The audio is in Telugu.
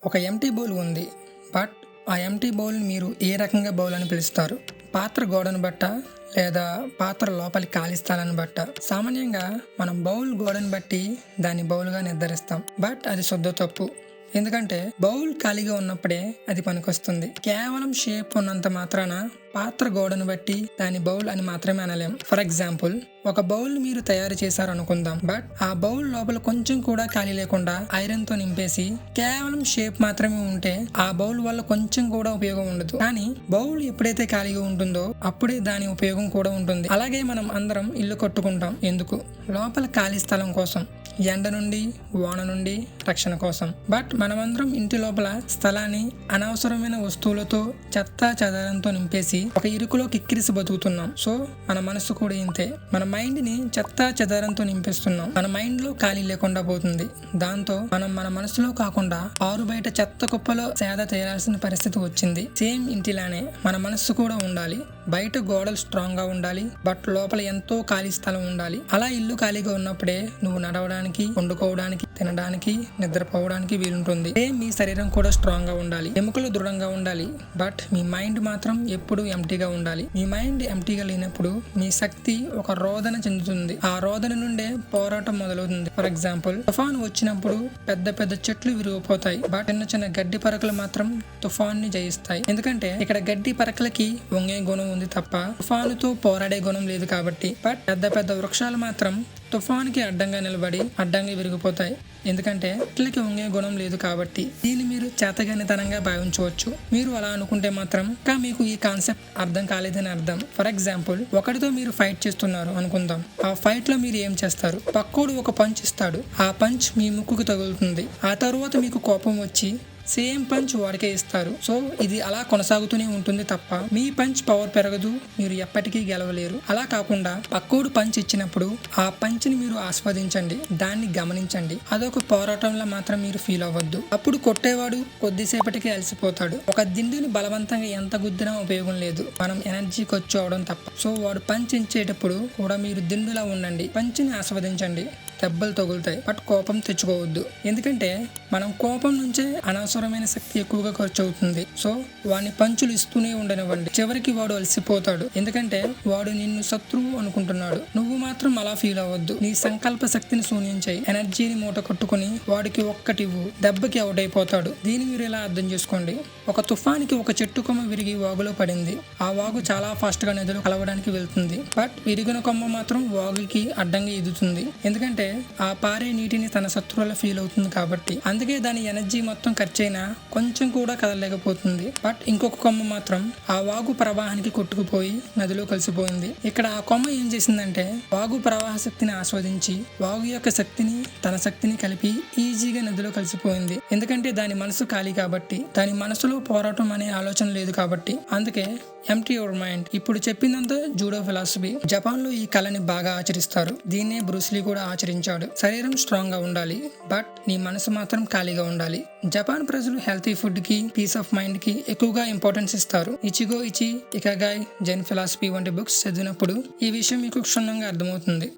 ఒక ఎంప్టీ బౌల్ ఉంది. బట్ ఆ ఎంప్టీ బౌల్ని మీరు ఏ రకంగా బౌల్ అని పిలుస్తారు? పాత్ర గోడను బట్ట లేదా పాత్ర లోపలి ఖాళీ స్థలాన్ని బట్ట? సామాన్యంగా మనం బౌల్ గోడను బట్టి దాన్ని బౌల్గా నిర్ధారిస్తాం. బట్ అది శుద్ధ తప్పు. ఎందుకంటే బౌల్ ఖాళీగా ఉన్నప్పుడే అది పనికొస్తుంది. కేవలం షేప్ ఉన్నంత మాత్రాన పాత్ర గోడను బట్టి దాని బౌల్ అని మాత్రమే అనలేం. ఫర్ ఎగ్జాంపుల్, ఒక బౌల్ మీరు తయారు చేశారు అనుకుందాం. బట్ ఆ బౌల్ లోపల కొంచెం కూడా ఖాళీ లేకుండా ఐరన్ తో నింపేసి కేవలం షేప్ మాత్రమే ఉంటే ఆ బౌల్ వల్ల కొంచెం కూడా ఉపయోగం ఉండదు. కానీ బౌల్ ఎప్పుడైతే ఖాళీగా ఉంటుందో అప్పుడే దాని ఉపయోగం కూడా ఉంటుంది. అలాగే మనం అందరం ఇల్లు కట్టుకుంటాం. ఎందుకు? లోపల ఖాళీ స్థలం కోసం, ఎండ నుండి వాన నుండి రక్షణ కోసం. బట్ మనమందరం ఇంటి లోపల స్థలాన్ని అనవసరమైన వస్తువులతో చెత్త చెదారంతో నింపేసి ఒక ఇరుకులో కిక్కిరిసి బతుకుతున్నాం. సో మన మనసు కూడా ఇంతే. మన మైండ్ ని చెత్త చెదారంతో నింపేస్తున్నాం. మన మైండ్ లో ఖాళీ లేకుండా పోతుంది. దాంతో మనం మన మనసులో కాకుండా ఆరు బయట చెత్త కుప్పలో సేద తీరాల్సిన పరిస్థితి వచ్చింది. సేమ్ ఇంటిలానే మన మనస్సు కూడా ఉండాలి. బయట గోడలు స్ట్రాంగ్ గా ఉండాలి, బట్ లోపల ఎంతో ఖాళీ స్థలం ఉండాలి. అలా ఇల్లు ఖాళీగా ఉన్నప్పుడే నువ్వు నడవడానికి, వండుకోవడానికి, తినడానికి, నిద్రపోవడానికి వీలుంటుంది. మీ శరీరం కూడా స్ట్రాంగ్ గా ఉండాలి, ఎముకలు దృఢంగా ఉండాలి. బట్ మీ మైండ్ మాత్రం ఎప్పుడు ఎంప్టీగా ఉండాలి. మీ మైండ్ ఎంప్టీగా లేనప్పుడు మీ శక్తి ఒక రోదన చెందుతుంది. ఆ రోదన నుండే పోరాటం మొదలవుతుంది. ఫర్ ఎగ్జాంపుల్, తుఫాను వచ్చినప్పుడు పెద్ద పెద్ద చెట్లు విరిగిపోతాయి. బట్ చిన్న చిన్న గడ్డి పరకలు మాత్రం తుఫాన్ని జయిస్తాయి. ఎందుకంటే ఇక్కడ గడ్డి పరకలకి వంగే గుణం ఉంది తప్ప తుఫానుతో పోరాడే గుణం లేదు కాబట్టి. బట్ పెద్ద పెద్ద వృక్షాలు మాత్రం తుఫానికి అడ్డంగా నిలబడి అడ్డంగా విరిగిపోతాయి. ఎందుకంటే చెట్లకి వంగే గుణం లేదు కాబట్టి. దీన్ని మీరు చేతగానితనంగా భావించవచ్చు. మీరు అలా అనుకుంటే మాత్రం ఇంకా మీకు ఈ కాన్సెప్ట్ అర్థం కాలేదని అర్థం. ఫర్ ఎగ్జాంపుల్, ఒకటితో మీరు ఫైట్ చేస్తున్నారు అనుకుందాం. ఆ ఫైట్ లో మీరు ఏం చేస్తారు? పక్కోడు ఒక పంచ్ ఇస్తాడు. ఆ పంచ్ మీ ముక్కుకు తగులుతుంది. ఆ తరువాత మీకు కోపం వచ్చి సేమ్ పంచ్ వాడికే ఇస్తారు. సో ఇది అలా కొనసాగుతూనే ఉంటుంది తప్ప మీ పంచ్ పవర్ పెరగదు, మీరు ఎప్పటికీ గెలవలేరు. అలా కాకుండా పక్కోడు పంచ్ ఇచ్చినప్పుడు ఆ పంచ్ ని మీరు ఆస్వాదించండి, దాన్ని గమనించండి. అదొక పోరాటంలో మాత్రం మీరు ఫీల్ అవ్వద్దు. అప్పుడు కొట్టేవాడు కొద్దిసేపటికే అలసిపోతాడు. ఒక దిండుని బలవంతంగా ఎంత గుద్దినా ఉపయోగం లేదు, మనం ఎనర్జీ ఖర్చు అవడం తప్ప. సో వాడు పంచ్ ఇచ్చేటప్పుడు కూడా మీరు దిండులా ఉండండి, పంచిని ఆస్వాదించండి. దెబ్బలు తగులుతాయి, బట్ కోపం తెచ్చుకోవద్దు. ఎందుకంటే మనం కోపం నుంచే అనవసరమైన శక్తి ఎక్కువగా ఖర్చు అవుతుంది. సో వాడిని పంచులు ఇస్తూనే ఉండనివ్వండి. చివరికి వాడు అలసిపోతాడు. ఎందుకంటే వాడు నిన్ను శత్రువు అనుకుంటున్నాడు. నువ్వు మాత్రం అలా ఫీల్ అవ్వద్దు. నీ సంకల్ప శక్తిని శూన్యం చేయి. ఎనర్జీని మూట కట్టుకుని వాడికి ఒక్కటివ్వు, దెబ్బకి అవుట్ అయిపోతాడు. దీన్ని మీరు ఎలా అర్థం చేసుకోండి. ఒక తుఫానికి ఒక చెట్టు కొమ్మ విరిగి వాగులో పడింది. ఆ వాగు చాలా ఫాస్ట్ గా నదులు కలవడానికి వెళ్తుంది. బట్ విరిగిన కొమ్మ మాత్రం వాగుకి అడ్డంగా ఎదుగుతుంది. ఎందుకంటే ఆ పారే నీటిని తన శత్రువుల ఫీల్ అవుతుంది కాబట్టి. అందుకే దాని ఎనర్జీ మొత్తం ఖర్చైనా కొంచెం కూడా కదలలేకపోతుంది. బట్ ఇంకొక కొమ్మ మాత్రం ఆ వాగు ప్రవాహానికి కొట్టుకుపోయి నదిలో కలిసిపోయింది. ఇక్కడ ఆ కొమ్మ ఏం చేసిందంటే వాగు ప్రవాహ శక్తిని ఆస్వాదించి వాగు యొక్క శక్తిని తన శక్తిని కలిపి ఈజీగా నదిలో కలిసిపోయింది. ఎందుకంటే దాని మనసు ఖాళీ కాబట్టి, దాని మనసులో పోరాటం అనే ఆలోచన లేదు కాబట్టి. అందుకే ఎంప్టీ యువర్ మైండ్. ఇప్పుడు చెప్పిందంతా జూడో ఫిలాసఫీ. జపాన్ లో ఈ కళని బాగా ఆచరిస్తారు. దీన్నే బ్రూస్లీ కూడా ఆచరించాడు. శరీరం స్ట్రాంగ్ గా ఉండాలి, బట్ నీ మనసు మాత్రం ఖాళీగా ఉండాలి. జపాన్ ప్రజలు హెల్తీ ఫుడ్ కి, పీస్ ఆఫ్ మైండ్ కి ఎక్కువగా ఇంపార్టెన్స్ ఇస్తారు. ఇచిగో ఇచి, ఇకగాయ్, జెన్ ఫిలాసఫీ వంటి బుక్స్ చదివినప్పుడు ఈ విషయం మీకు క్షుణ్ణంగా అర్థమవుతుంది.